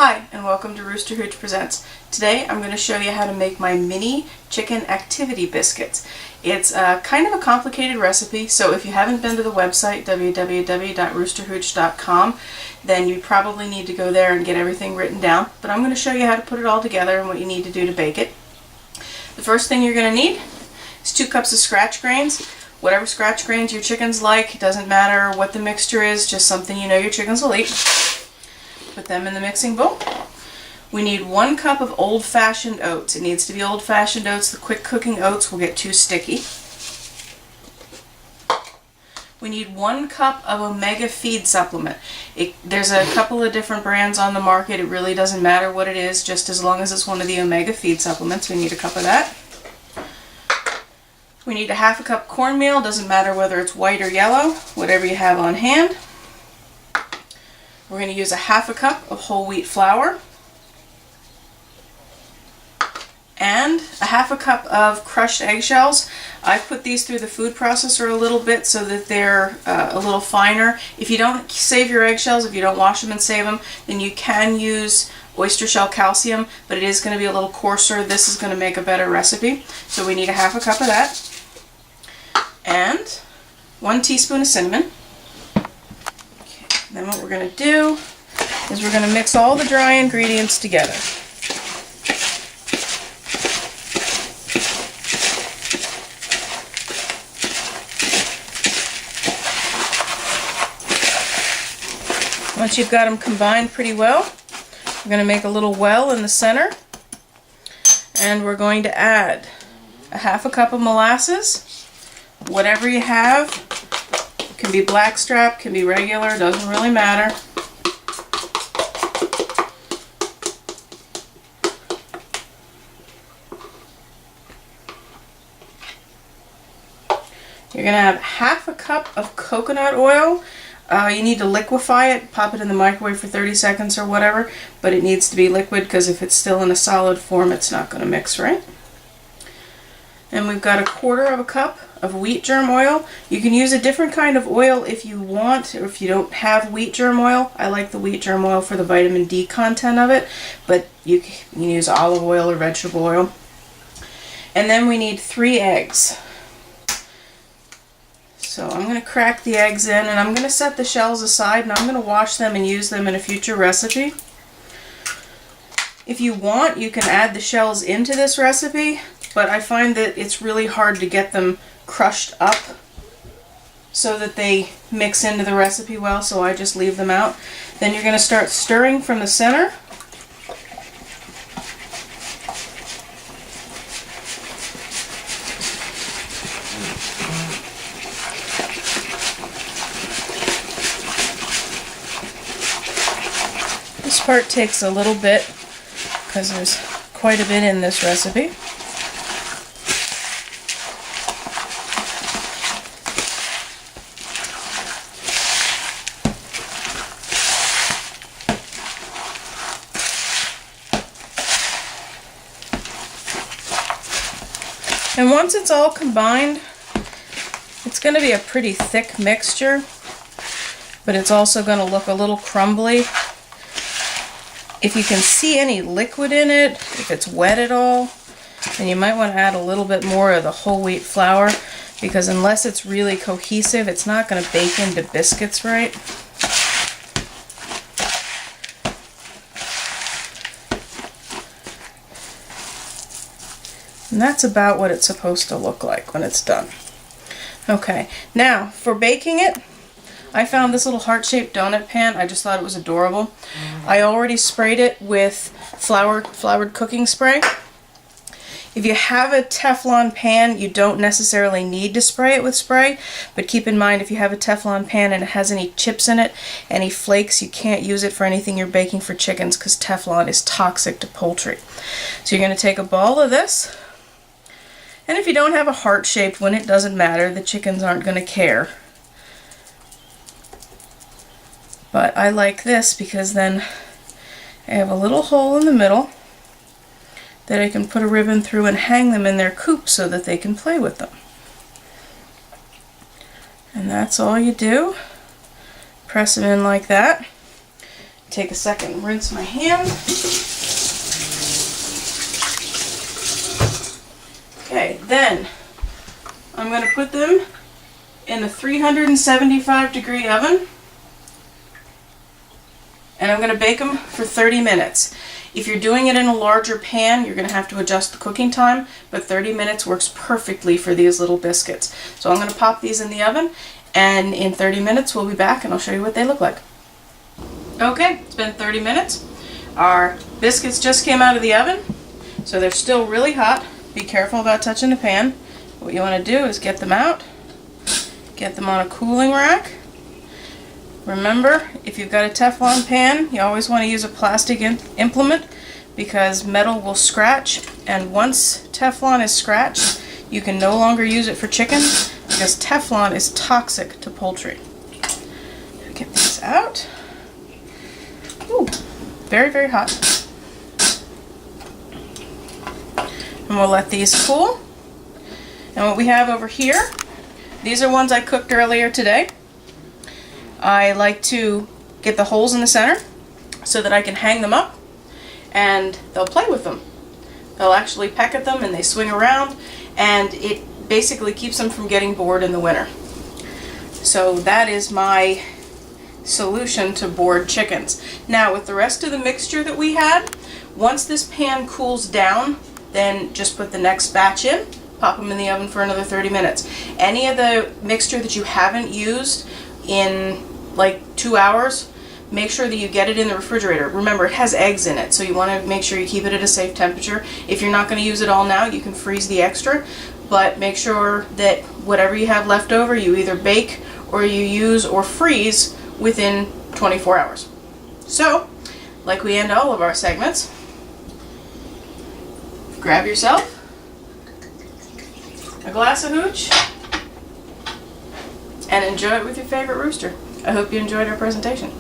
Hi, and welcome to Rooster Hooch Presents. Today I'm going to show you how to make my mini chicken activity biscuits. It's kind of a complicated recipe, so if you haven't been to the website www.roosterhooch.com, then you probably need to go there and get everything written down. But I'm going to show you how to put it all together and what you need to do to bake it. The first thing you're going to need is 2 cups of scratch grains. Whatever scratch grains your chickens like, it doesn't matter what the mixture is, just something you know your chickens will eat. Put them in the mixing bowl. We need 1 cup of old-fashioned oats. It needs to be old-fashioned oats. The quick cooking oats will get too sticky. We need 1 cup of omega feed supplement. There's a couple of different brands on the market. It really doesn't matter what it is, just as long as it's one of the omega feed supplements. We need a cup of that. We need a 1/2 cup cornmeal. Doesn't matter whether it's white or yellow, whatever you have on hand. We're going to use a 1/2 cup of whole wheat flour and a 1/2 cup of crushed eggshells. I put these through the food processor a little bit so that they're a little finer. If you don't save your eggshells, if you don't wash them and save them, then you can use oyster shell calcium, but it is going to be a little coarser. This is going to make a better recipe. So we need a 1/2 cup of that and 1 teaspoon of cinnamon. Then what we're going to do is we're going to mix all the dry ingredients together. Once you've got them combined pretty well, we're going to make a little well in the center, and we're going to add a 1/2 cup of molasses, whatever you have. Can be blackstrap, can be regular, doesn't really matter. You're going to have 1/2 cup of coconut oil. You need to liquefy it, pop it in the microwave for 30 seconds or whatever, but it needs to be liquid because if it's still in a solid form, it's not going to mix right. And we've got a 1/4 cup of wheat germ oil. You can use a different kind of oil if you want, or if you don't have wheat germ oil. I like the wheat germ oil for the vitamin D content of it, but you can use olive oil or vegetable oil. And then we need 3 eggs. So I'm going to crack the eggs in, and I'm going to set the shells aside, and I'm going to wash them and use them in a future recipe. If you want, you can add the shells into this recipe, but I find that it's really hard to get them crushed up so that they mix into the recipe well, so I just leave them out. Then you're going to start stirring from the center. This part takes a little bit because there's quite a bit in this recipe. And once it's all combined, it's going to be a pretty thick mixture, but it's also going to look a little crumbly. If you can see any liquid in it, if it's wet at all, then you might want to add a little bit more of the whole wheat flour, because unless it's really cohesive, it's not going to bake into biscuits right. And that's about what it's supposed to look like when it's done. Okay, now for baking it, I found this little heart-shaped donut pan. I just thought it was adorable. I already sprayed it with floured cooking spray. If you have a Teflon pan, you don't necessarily need to spray it with spray, but keep in mind if you have a Teflon pan and it has any chips in it, any flakes, you can't use it for anything you're baking for chickens because Teflon is toxic to poultry. So you're going to take a ball of this, and if you don't have a heart-shaped one, it doesn't matter. The chickens aren't going to care. But I like this because then I have a little hole in the middle that I can put a ribbon through and hang them in their coop so that they can play with them. And that's all you do. Press them in like that. take a second, rinse my hand. Okay, then I'm going to put them in a 375 degree oven, and I'm going to bake them for 30 minutes. If you're doing it in a larger pan, you're going to have to adjust the cooking time, but 30 minutes works perfectly for these little biscuits. So I'm going to pop these in the oven, and in 30 minutes we'll be back and I'll show you what they look like. Okay, it's been 30 minutes. Our biscuits just came out of the oven, so they're still really hot. Be careful about touching the pan. What you want to do is get them out, get them on a cooling rack. Remember, if you've got a Teflon pan, you always want to use a plastic implement because metal will scratch, and once Teflon is scratched, you can no longer use it for chicken because Teflon is toxic to poultry. Get these out. Ooh, very, very hot. And we'll let these cool. And what we have over here, these are ones I cooked earlier today. I like to get the holes in the center so that I can hang them up and they'll play with them. They'll actually peck at them and they swing around, and it basically keeps them from getting bored in the winter. So that is my solution to bored chickens. Now with the rest of the mixture that we had, once this pan cools down, then just put the next batch in, pop them in the oven for another 30 minutes. Any of the mixture that you haven't used in like 2 hours, make sure that you get it in the refrigerator. Remember, it has eggs in it, so you want to make sure you keep it at a safe temperature. If you're not going to use it all now, you can freeze the extra, but make sure that whatever you have left over, you either bake or you use or freeze within 24 hours. So, like we end all of our segments, grab yourself a glass of hooch and enjoy it with your favorite rooster. I hope you enjoyed our presentation.